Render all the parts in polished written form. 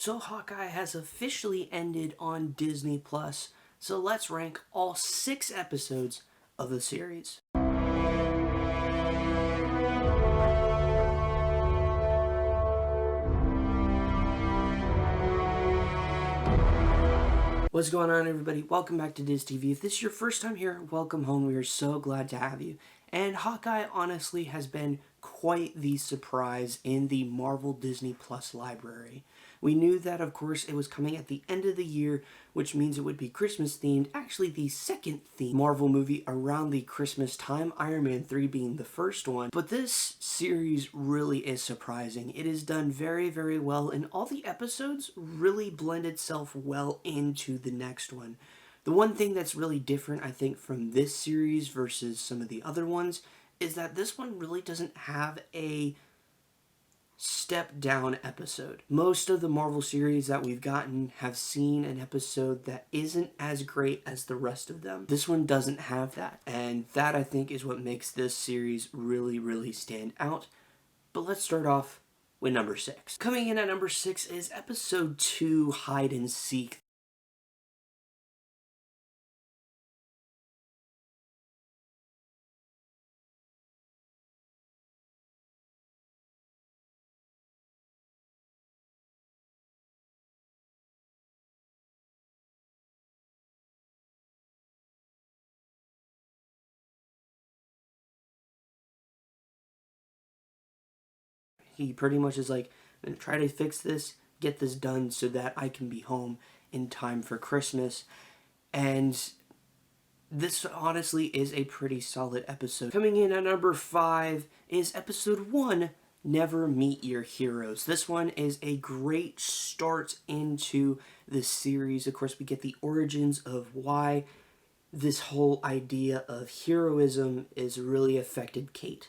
So Hawkeye has officially ended on Disney Plus, so let's rank all 6 episodes of the series. What's going on, everybody? Welcome back to Diz TV. If this is your first time here, welcome home. We are so glad to have you. And Hawkeye honestly has been quite the surprise in the Marvel Disney Plus library. We knew that, of course, it was coming at the end of the year, which means it would be Christmas themed. Actually, the second themed Marvel movie around the Christmas time, Iron Man 3 being the first one. But this series really is surprising. It is done very, very well, and all the episodes really blend itself well into the next one. The one thing that's really different, I think, from this series versus some of the other ones is that this one really doesn't have a step down episode. Most of the Marvel series that we've gotten have seen an episode that isn't as great as the rest of them. This one doesn't have that, and that I think is what makes this series really, really stand out. But let's start off with number 6. Coming in at number 6 is episode 2, Hide and Seek. He pretty much is like, I'm gonna try to fix this, get this done so that I can be home in time for Christmas. And this honestly is a pretty solid episode. Coming in at number 5 is episode 1, Never Meet Your Heroes. This one is a great start into the series. Of course, we get the origins of why this whole idea of heroism is really affected Kate.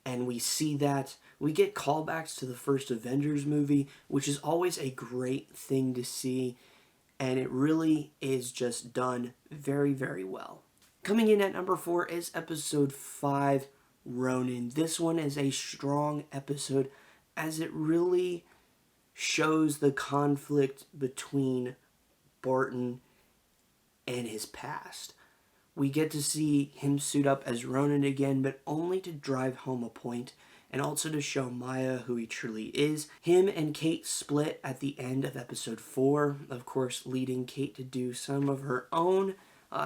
And we see that. We get callbacks to the first Avengers movie, which is always a great thing to see. And it really is just done very, very well. Coming in at number 4 is episode 5, Ronan. This one is a strong episode as it really shows the conflict between Barton and his past. We get to see him suit up as Ronan again, but only to drive home a point and also to show Maya who he truly is. Him and Kate split at the end of episode 4, of course leading Kate to do some of her own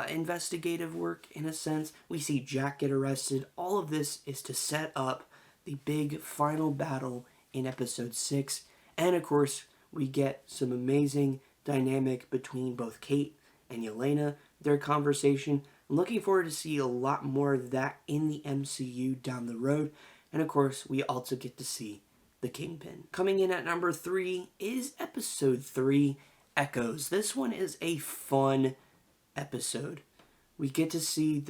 investigative work in a sense. We see Jack get arrested. All of this is to set up the big final battle in episode 6. And of course, we get some amazing dynamic between both Kate and Yelena, their conversation. I'm looking forward to see a lot more of that in the MCU down the road. And of course, we also get to see the Kingpin. Coming in at number 3 is episode 3, Echoes. This one is a fun episode. We get to see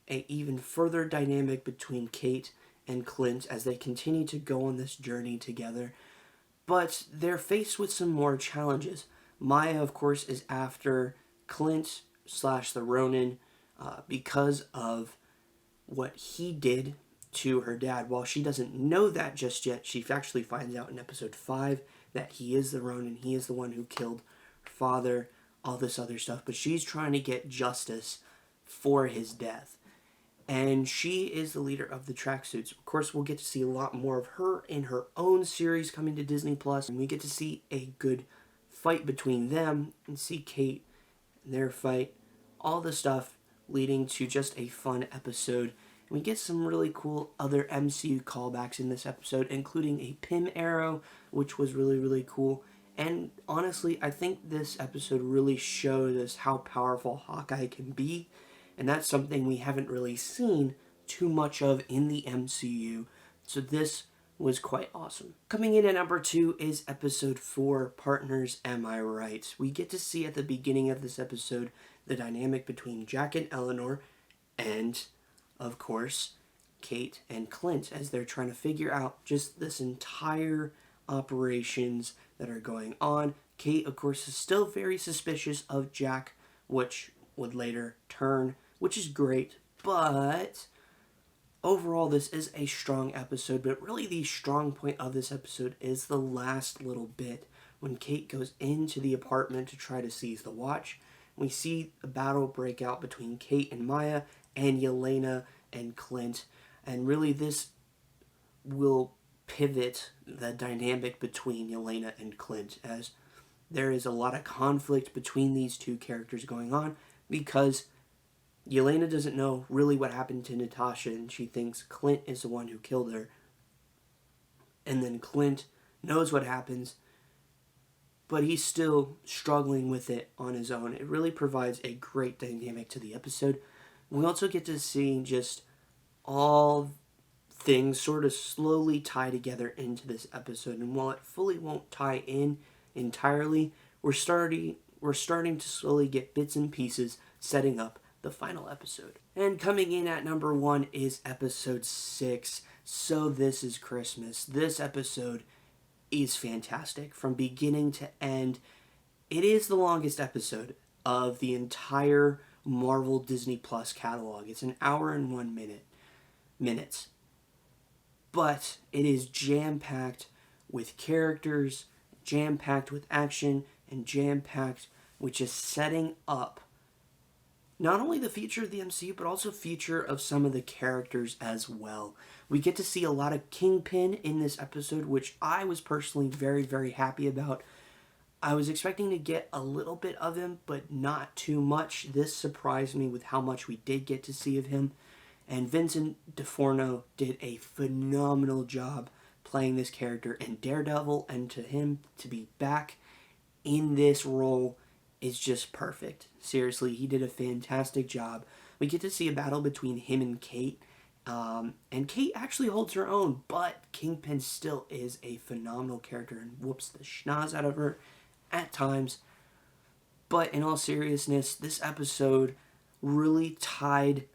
a even further dynamic between Kate and Clint as they continue to go on this journey together. But they're faced with some more challenges. Maya, of course, is after Clint / the Ronin because of what he did to her dad. While she doesn't know that just yet, she actually finds out in episode 5 that he is the Ronin. He is the one who killed her father, all this other stuff. But she's trying to get justice for his death. And she is the leader of the tracksuits. Of course, we'll get to see a lot more of her in her own series coming to Disney Plus. And we get to see a good fight between them and see Kate and their fight. All the stuff leading to just a fun episode. And we get some really cool other MCU callbacks in this episode, including a Pym arrow, which was really, really cool. And honestly, I think this episode really shows us how powerful Hawkeye can be. And that's something we haven't really seen too much of in the MCU. So this was quite awesome. Coming in at number 2 is episode 4, Partners, Am I Right? We get to see at the beginning of this episode the dynamic between Jack and Eleanor and, of course, Kate and Clint as they're trying to figure out just this entire operations that are going on. Kate, of course, is still very suspicious of Jack, which would later turn, which is great, but overall this is a strong episode. But really the strong point of this episode is the last little bit when Kate goes into the apartment to try to seize the watch. We see a battle break out between Kate and Maya and Yelena and Clint. And really this will pivot the dynamic between Yelena and Clint, as there is a lot of conflict between these two characters going on because Yelena doesn't know really what happened to Natasha and she thinks Clint is the one who killed her. And then Clint knows what happens, but he's still struggling with it on his own. It really provides a great dynamic to the episode. We also get to see just all things sort of slowly tie together into this episode. And while it fully won't tie in entirely, we're starting to slowly get bits and pieces setting up the final episode. And coming in at number 1 is episode 6, So This Is Christmas. This episode is fantastic from beginning to end. It is the longest episode of the entire Marvel Disney Plus catalog. It's an hour and 1 minutes. But it is jam-packed with characters, jam-packed with action, and jam-packed with just setting up not only the future of the MCU, but also future of some of the characters as well. We get to see a lot of Kingpin in this episode, which I was personally very, very happy about. I was expecting to get a little bit of him, but not too much. This surprised me with how much we did get to see of him. And Vincent D'Onofrio did a phenomenal job playing this character in Daredevil, and to him to be back in this role is just perfect. Seriously, he did a fantastic job. We get to see a battle between him and Kate. And Kate actually holds her own, but Kingpin still is a phenomenal character and whoops the schnoz out of her at times. But in all seriousness, this episode really tied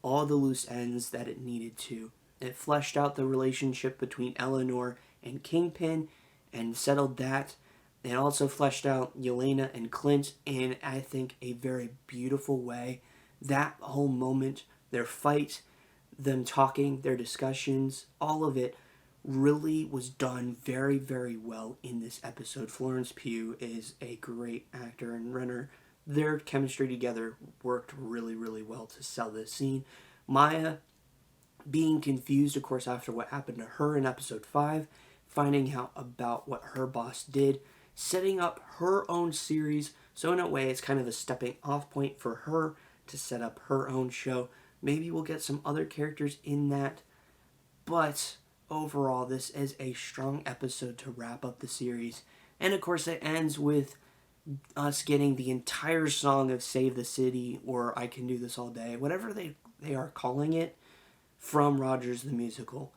all the loose ends that it needed to. It fleshed out the relationship between Eleanor and Kingpin and settled that. It also fleshed out Yelena and Clint in, I think, a very beautiful way. That whole moment, their fight, them talking, their discussions, all of it really was done very, very well in this episode. Florence Pugh is a great actor and runner. Their chemistry together worked really, really well to sell this scene. Maya being confused, of course, after what happened to her in episode 5, finding out about what her boss did, setting up her own series. So in a way, it's kind of a stepping off point for her to set up her own show. Maybe we'll get some other characters in that. But overall, this is a strong episode to wrap up the series. And of course, it ends with us getting the entire song of Save the City, or I Can Do This All Day, whatever they are calling it, from Rogers the Musical.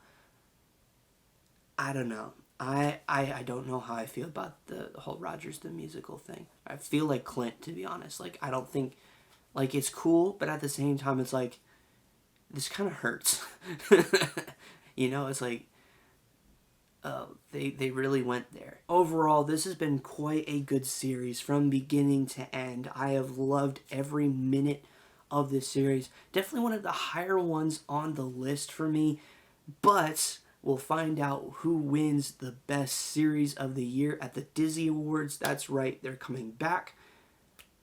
I don't know. I don't know how I feel about the whole Rogers the Musical thing. I feel like Clint, to be honest. Like, I don't think, like, it's cool, but at the same time, it's like, this kind of hurts. You know, it's like, they really went there. Overall, this has been quite a good series from beginning to end. I have loved every minute of this series. Definitely one of the higher ones on the list for me, but we'll find out who wins the best series of the year at the Disney Awards. That's right, they're coming back.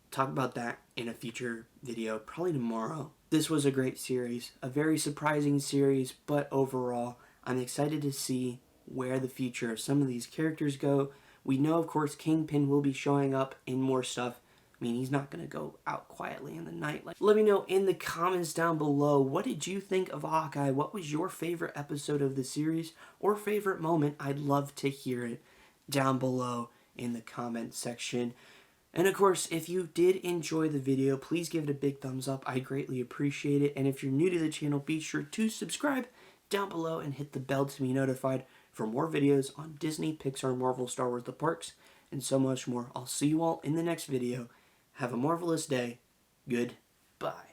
Talk about that in a future video, probably tomorrow. This was a great series, a very surprising series, but overall, I'm excited to see where the future of some of these characters go. We know, of course, Kingpin will be showing up in more stuff. I mean, he's not going to go out quietly in the night. Let me know in the comments down below, what did you think of Hawkeye? What was your favorite episode of the series or favorite moment? I'd love to hear it down below in the comment section. And of course, if you did enjoy the video, please give it a big thumbs up. I greatly appreciate it. And if you're new to the channel, be sure to subscribe down below and hit the bell to be notified for more videos on Disney, Pixar, Marvel, Star Wars, the parks, and so much more. I'll see you all in the next video. Have a marvelous day. Goodbye.